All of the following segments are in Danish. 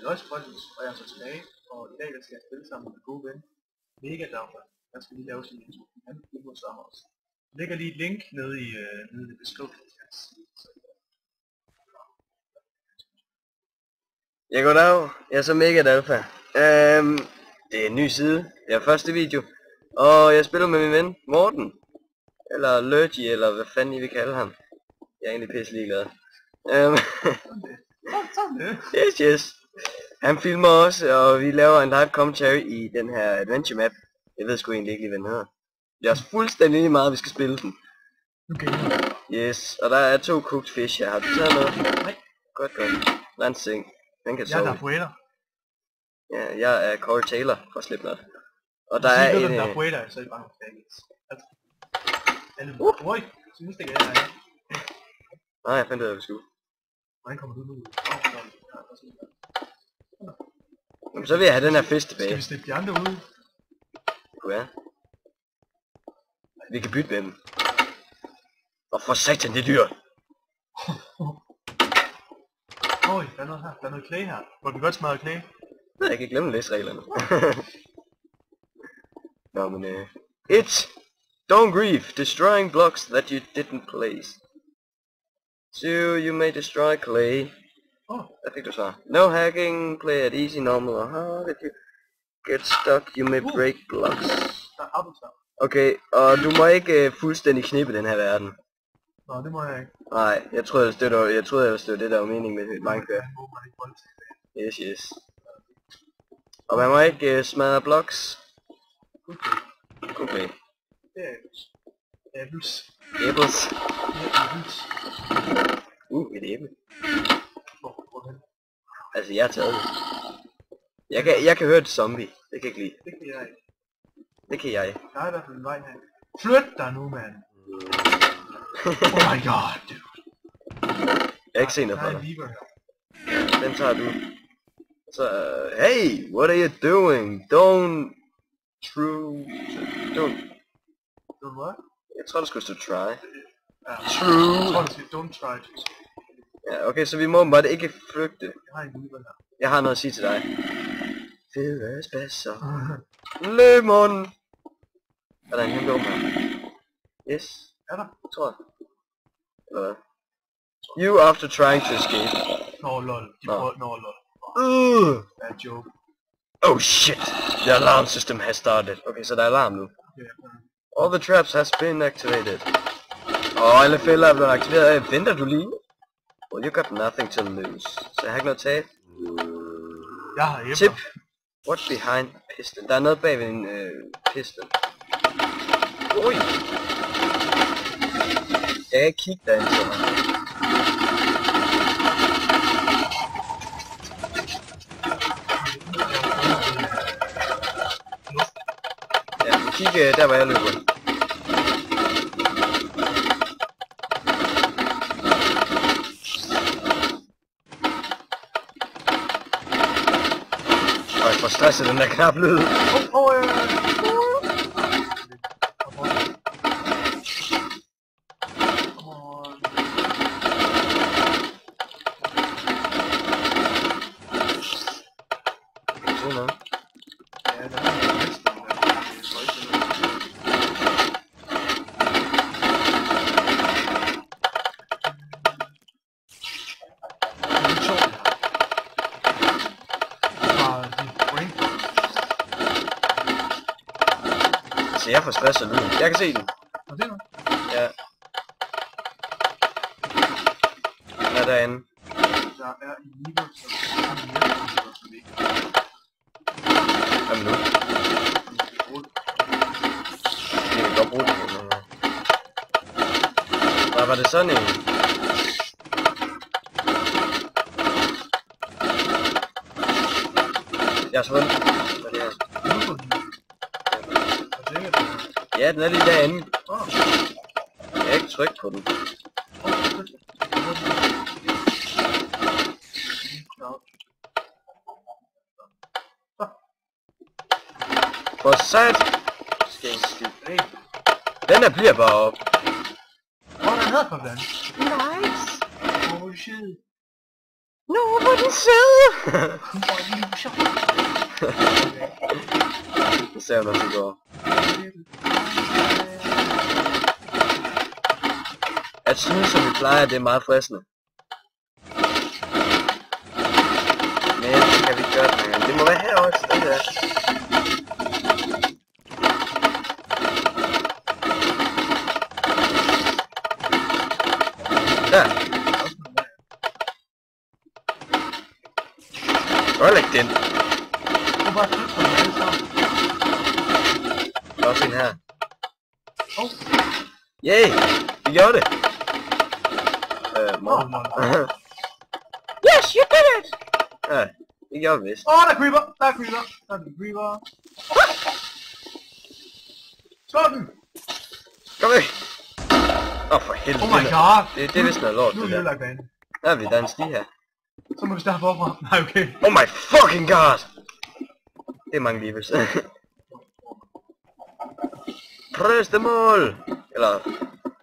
Løgsbrøndens, og jeg er så tilbage, og i dag skal jeg spille sammen med min gode ven, Mega Daufer. Jeg skal lige lave sådan en intro, han bliver mod sammen også. Der ligger lige et link nede i beskrivelsen. Ja, goddag. Jeg er så Mega Daufer. Det er en ny side. Det er første video. Og jeg spiller med min ven, Morten. Eller Lurgy, eller hvad fanden I vil kalde ham. Jeg er egentlig pisse ligeglad. Yes. Han filmer også, og vi laver en live commentary i den her adventure map. Jeg ved sgu egentlig ikke lige, hvad den hedder. Det er også fuldstændig lige meget, vi skal spille den. Okay. Yes, og der er 2 cooked fish her. Har du taget noget? Nej. Godt. Der er en seng. Den kan sove. Jeg er Darth Vader. Ja, jeg er Corey Taylor fra Slipknot. Og der er en... Darth Vader, så er det bare Oj, så nu stikker jeg her. Nej, jeg fandt ud af, hvad vi skulle. Hvordan kommer du nu ud? Jamen, så vil jeg have den her fisk tilbage. Skal vi slippe de andre ud? Ja. Vi kan bytte med dem. Og for satan, det er dyrt. Oj, der er noget her. Der er noget clay her. Må vi godt smadre clay? Nej, jeg kan glemme at læse reglerne. Nå, men don't grieve. Destroying blocks that you didn't place. So you may destroy clay. Hvad fik du så? No hacking, play at easy, normal or hard. If you get stuck, you may break blocks. Der er appeltær. Okay, og du må ikke fuldstændig knippe den her verden. Nå, det må jeg ikke. Nej, jeg troede det var det der var meningen med Minecraft. Yes. Og man må ikke smadre blocks. Okay. Det er æbles. Æbles. Et æble. Altså, jeg har taget det. Jeg kan høre et zombie. Det kan jeg ikke lide. Det kan jeg ikke. Det kan jeg. Der er i hvert fald en vej her. Flyt dig nu, mand. Oh my god, dude. Jeg har ikke set noget fra dig. Lever her. Den tager du. Så, hey, what are you doing? Don't. Don't what? Jeg tror, der skulle stå try. Ja. True. Jeg tror, du siger, don't try to. Ja, okay, så vi må bare ikke flygte. Jeg har en lever her. Jeg har noget at sige til dig. Fede spasser. Lemon. Er der en kæmpe åben her? Yes. Er der? Tror jeg. Eller hvad? You after trying to escape. Nå, lol. Nå, lol. Bad joke. Oh shit. The alarm system has started. Okay, så der er alarm nu. All the traps has been activated. Alle fælder er blevet aktiveret. Venter du lige? Well, you got nothing to lose. Så jeg har ikke noget tab. Jeg har æbler. Tip. What's behind piston? Der er noget bag ved en piston. Oj. Jeg kan ikke kigge derind til mig. Ja, kig der hvor jeg løber. Jeg får stresset den der knap lyd. Jeg får stress af lyden. Jeg kan se den. Nå, det er noget. Ja. Den er derinde. Der er en lever, som er en ikke. Jamen nu. Det kan godt bruge det. Hvad var det sådan en? Jeg er svundet. Hvad er det her? Ja, den er lige derinde. Jeg kan ikke trykke på den. For sat. Skal en skid. Den der bliver bare op. Åh, den havde på den. Nice. Oh shit. No, får den sæde! Hun får en illusion. Det ser hun også i går. At synes, som vi plejer, det er meget fristende. Men det kan vi ikke gøre den. Det må være herovre et sted der. Der. Godt læg den. Du bare flytte på den alle sammen. Der er også en her. Oh. Yay! Vi gjorde det! Morgen. Yes, you did it! Ja, det gjorde vi vist. Åh, der er creeper! Der er creeper! Der er en creeper! Slå den! Kom væk! Åh, for helvede. Oh my god! Det er vist noget lort, Nu er det det der. ødelagt banen. Der er vi, der er en sti her. Så må vi starte forfra. Nej, okay. Oh my fucking god! Det er mange levels. Press dem all! Eller,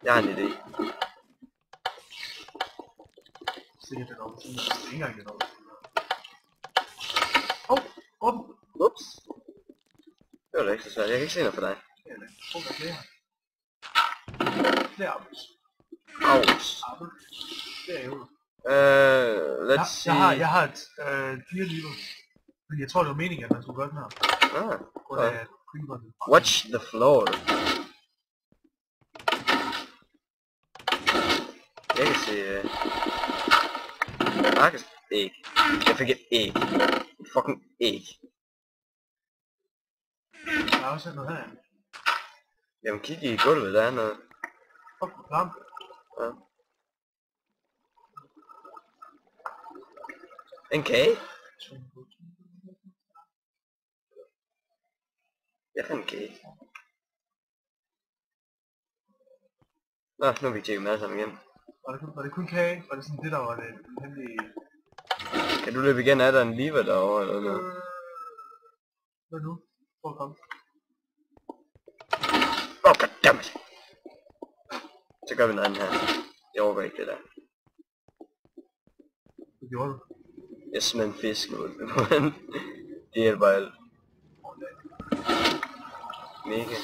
jeg har en idé. Sikkert den op. Ikke engang den op. Åh, åben. Ups. Det var da ikke så svært. Jeg kan ikke se noget for dig. Åh, der er flere. Flere apples. Ouch. Apple. Det er jo. Let's see. Jeg har et 4 liver. Men jeg tror det var meningen at man skulle gøre den her. Ah, Hvor der er creeperne. watch the floor. Jeg kan se... Marcus æg. Jeg fik et æg. Et fucking æg. Der er også noget her. Jamen kig i gulvet, der er noget. Fuck på klampe. Ja. En kage? Jeg fandt en kage. Nå, nu har vi tjekket mad sammen igen. Var det kun kage? Var det sådan det der var det hemmelige... Kan du løbe igen? Er der en lever derovre eller noget? Hvad nu? Prøv at komme. Oh goddammit! Så gør vi noget andet her. Jeg overgår ikke det der. Det gjorde du. Jeg smed en fisk ud på den. Det hjælper alt. Mega.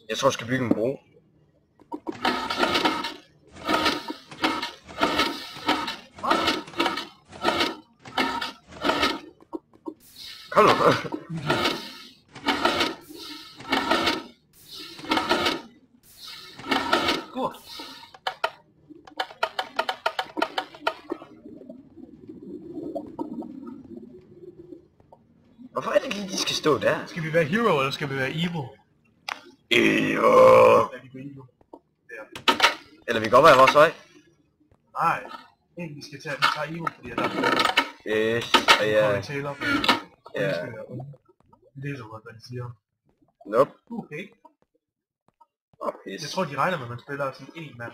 Jeg tror jeg skal bygge en bro. Kom nu. Godt. Hvorfor er det lige, de skal stå der? Skal vi være hero, eller skal vi være evil? Jo. Ja, vi går evil. Der. Eller vi går bare vores vej. Nej. Egentlig vi tager evil, fordi der er flere. Yes, og ja. Taler på Ja. det er så godt, hvad de siger. Nope. Okay. Åh, pis. Jeg tror, de regner med, at man spiller som en mand.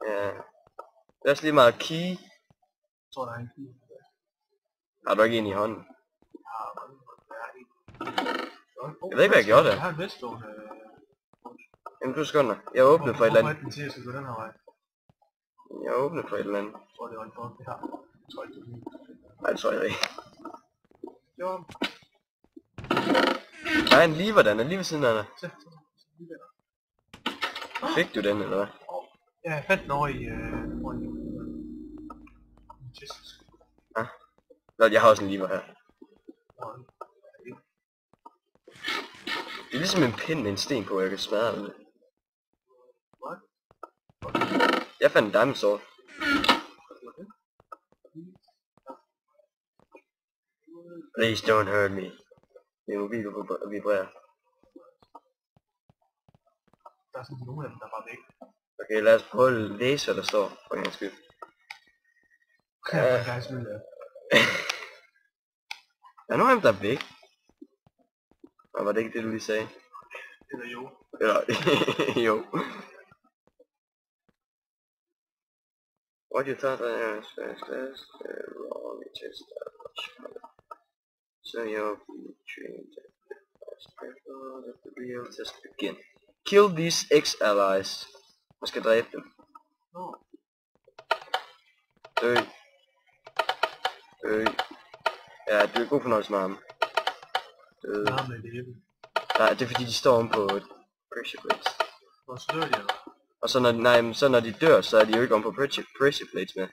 Ja. Det er også lige meget key. Jeg tror, der er en key. Har du ikke en i hånden? Ja, der er en. Jeg ved ikke, hvad jeg gjorde der. Jeg har en veststående. Jamen, 2 sekunder. Jeg åbnede for et eller andet. Hvorfor er den til, at jeg skal gå den her vej? Jeg åbnede for et eller andet. Jeg tror, det var en bog, det her. Jeg tror ikke, det er min. Nej, det tror jeg ikke. Det var Der er en lever, den er lige ved siden af dig. så. Fik du den, eller hvad? Ja, jeg fandt den over i... Ja. Nå, jeg har også en lever her. Det er ligesom en pind med en sten på, jeg kan smadre den med. Jeg fandt en diamond sword. Please don't hurt me. Min mobil vibrerer. Der er sådan nogle af dem, der er bare væk. Okay, lad os prøve at læse, hvad der står, for en gangs skyld. Ja, en gang skyld, ja. Der er nogle af dem, der er væk. Og var det ikke det, du lige sagde? Eller jo. Eller, jo. What you thought was fast, wrong, it is that much fun. So you'll be trained let the real test begin. Kill these ex-allies. Man skal dræbe dem. Nå. Dø. Dø. Ja, du er god fornøjelse med ham. Død. Nå, men det er det. Nej, det er fordi de står oven på pressure plates. Hvor så dør de, eller? Og så når, nej, så når de dør, så er de jo ikke oven på pressure plates med.